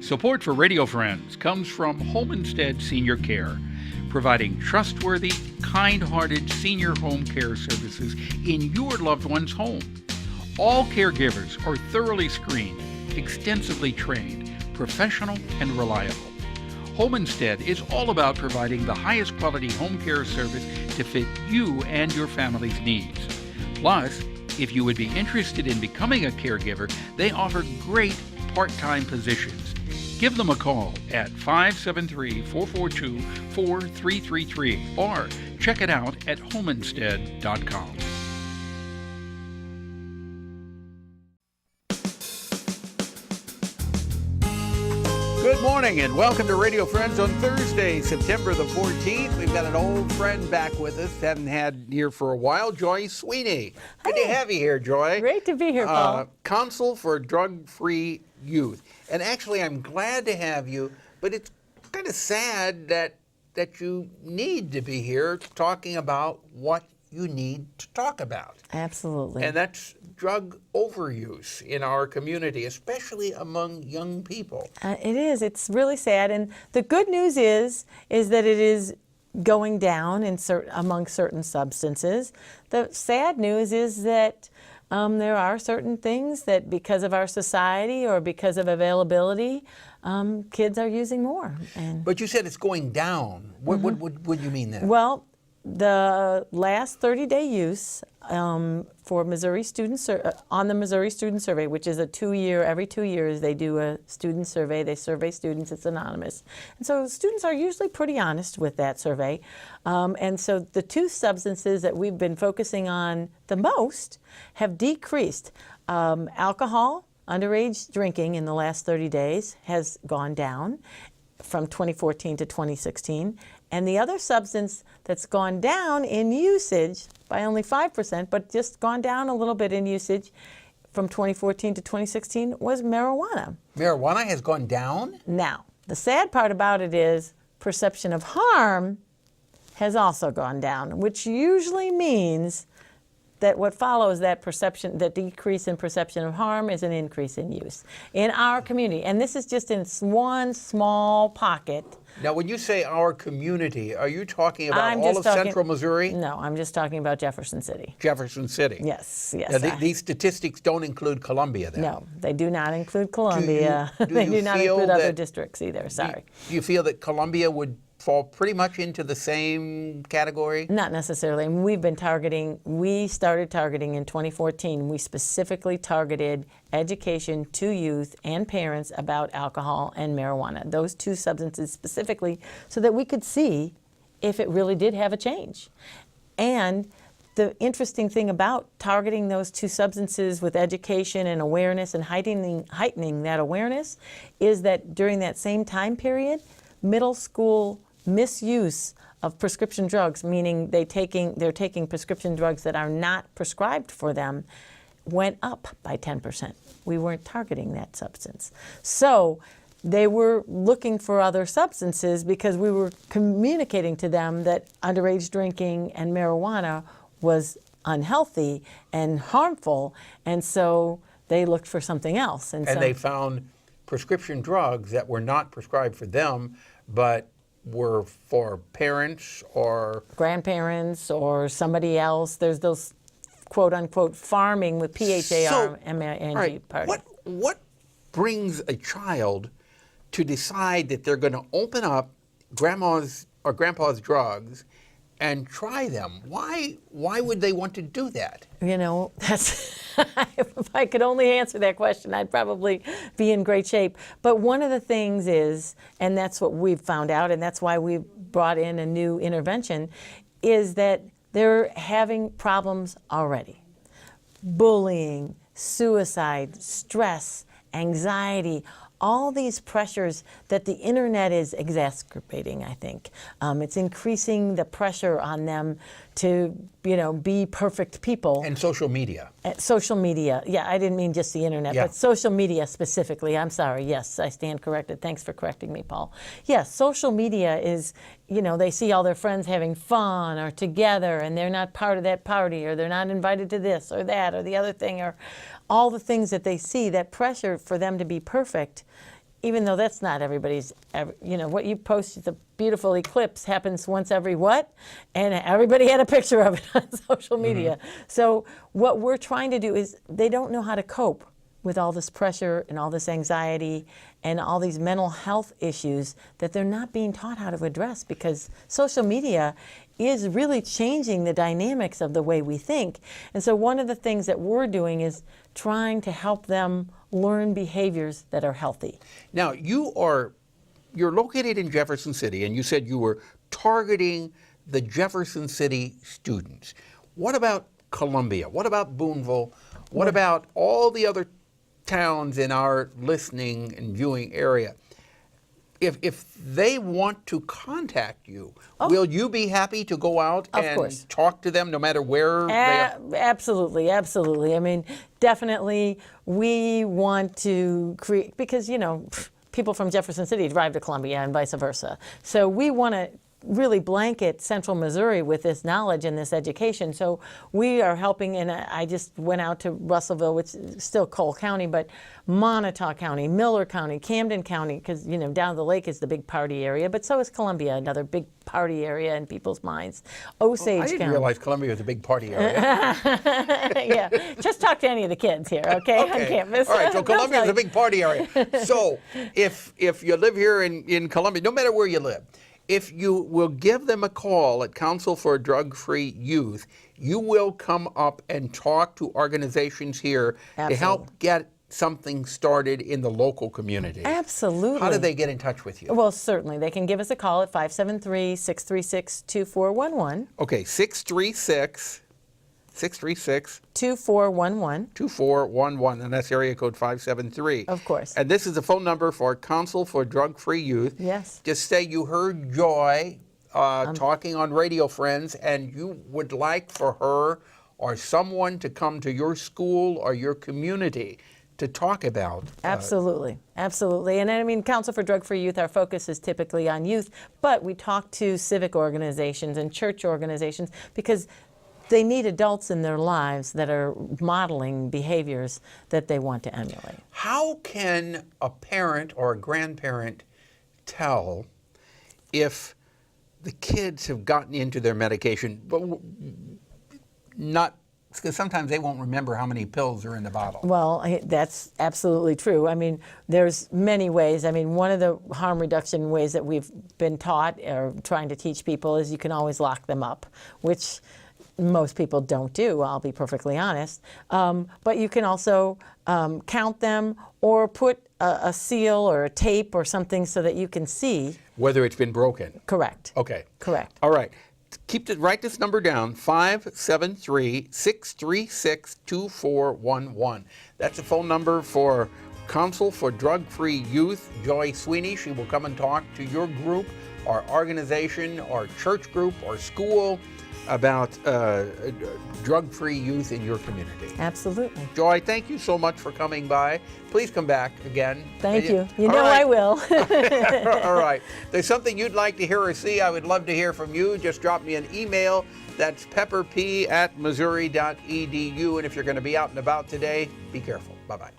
Support for Radio Friends comes from Home Instead Senior Care, providing trustworthy, kind-hearted senior home care services in your loved one's home. All caregivers are thoroughly screened, extensively trained, professional, and reliable. Home Instead is all about providing the highest quality home care service to fit you and your family's needs. Plus, if you would be interested in becoming a caregiver, they offer great part-time positions. Give them a call at 573-442-4333 or check it out at homeinstead.com. Good morning and welcome to Radio Friends on Thursday, September the 14th. We've got an old friend back with us, haven't had here for a while, JOY SWEENEY. Good to have you here, Joy. Great to be here, Paul. Counsel for Drug-Free Youth. And actually, I'm glad to have you, but it's kind of sad that you need to be here talking about what you need to talk about. Absolutely. And that's drug overuse in our community, especially among young people. It is. It's really sad. And the good news is that it is going down among certain substances. The sad news is that there are certain things that because of our society or because of availability, kids are using more. But you said it's going down. What do you mean there? Well, the last 30-day use for Missouri students on the Missouri Student Survey, which is every 2 years they do a student survey. They survey students. It's anonymous. And so students are usually pretty honest with that survey. And so the two substances that we've been focusing on the most have decreased. Alcohol, underage drinking in the last 30 days has gone down from 2014 to 2016. And the other substance that's gone down in usage by only 5%, but just gone down a little bit in usage from 2014 to 2016 was marijuana. Marijuana has gone down? Now, the sad part about it is perception of harm has also gone down, which usually means that what follows that decrease in perception of harm is an increase in use in our community. And this is just in one small pocket. Now, when you say our community, are you talking about all of Central Missouri? No, I'm just talking about Jefferson City. Jefferson City. Yes. Now, these statistics don't include Columbia, then? No, they do not include Columbia. They do not include other districts either, sorry. Do you feel that Columbia would fall pretty much into the same category? Not necessarily. We started targeting in 2014. We specifically targeted education to youth and parents about alcohol and marijuana, those two substances specifically, so that we could see if it really did have a change. And the interesting thing about targeting those two substances with education and awareness and heightening that awareness is that during that same time period, middle school misuse of prescription drugs, meaning they're taking prescription drugs that are not prescribed for them, went up by 10%. We weren't targeting that substance. So they were looking for other substances because we were communicating to them that underage drinking and marijuana was unhealthy and harmful, and so they looked for something else. And they found prescription drugs that were not prescribed for them, but were for parents or grandparents or somebody else. There's those quote-unquote farming with PHARMANG party. What brings a child to decide that they're going to open up grandma's or grandpa's drugs and try them? Why would they want to do that? You know, that's if I could only answer that question, I'd probably be in great shape. But one of the things is, and that's what we've found out, and that's why we brought in a new intervention, is that they're having problems already. Bullying, suicide, stress, anxiety, all these pressures that the internet is exacerbating, I think. It's increasing the pressure on them to, be perfect people. And social media. Social media. Yeah, I didn't mean just the internet, but social media specifically. I'm sorry. Yes, I stand corrected. Thanks for correcting me, Paul. Yes, social media is, they see all their friends having fun or together, and they're not part of that party, or they're not invited to this or that or the other thing, or all the things that they see, that pressure for them to be perfect even though that's not everybody's, what you post, the beautiful eclipse happens once every what? And everybody had a picture of it on social media. So what we're trying to do is they don't know how to cope with all this pressure and all this anxiety and all these mental health issues that they're not being taught how to address, because social media is really changing the dynamics of the way we think. And so one of the things that we're doing is trying to help them learn behaviors that are healthy. Now, you're located in Jefferson City, and you said you were targeting the Jefferson City students. What about Columbia? What about Boonville? What about all the other towns in our listening and viewing area? If they want to contact you, will you be happy to go out and talk to them no matter where they are? Absolutely, absolutely. I mean, definitely we want to create, because, people from Jefferson City drive to Columbia and vice versa. So we want to really blanket Central Missouri with this knowledge and this education. So we are helping, and I just went out to Russellville, which is still Cole County, but Montauk County, Miller County, Camden County, because down the lake is the big party area, but so is Columbia, another big party area in people's minds. Osage County. I didn't realize Columbia was a big party area. Yeah, just talk to any of the kids here, okay, on campus. All right, so Columbia is a big party area. So if you live here in Columbia, no matter where you live, if you will give them a call at Council for Drug-Free Youth, you will come up and talk to organizations here to help get something started in the local community. Absolutely. How do they get in touch with you? Well, certainly. They can give us a call at 573-636-2411. Okay, 636-2411. 2411, and that's area code 573. Of course. And this is the phone number for Council for Drug-Free Youth. Yes. Just say you heard Joy talking on Radio Friends, and you would like for her or someone to come to your school or your community to talk about. Absolutely, absolutely. And I mean, Council for Drug-Free Youth, our focus is typically on youth, but we talk to civic organizations and church organizations because they need adults in their lives that are modeling behaviors that they want to emulate. How can a parent or a grandparent tell if the kids have gotten into their medication, but not, because sometimes they won't remember how many pills are in the bottle? Well, that's absolutely true. I mean, there's many ways. I mean, one of the harm reduction ways that we've been taught or trying to teach people is you can always lock them up, which most people don't do, I'll be perfectly honest. But you can also count them or put a seal or a tape or something so that you can see whether it's been broken. Correct. Okay. Correct. All right. Write this number down, 573-636-2411. That's the phone number for Council for Drug-Free Youth, Joy Sweeney. She will come and talk to your group or organization or church group or school about drug-free youth in your community. Absolutely. Joy, thank you so much for coming by. Please come back again. Thank you. You know I will. All right. If there's something you'd like to hear or see, I would love to hear from you. Just drop me an email. That's pepperp@missouri.edu. And if you're going to be out and about today, be careful. Bye-bye.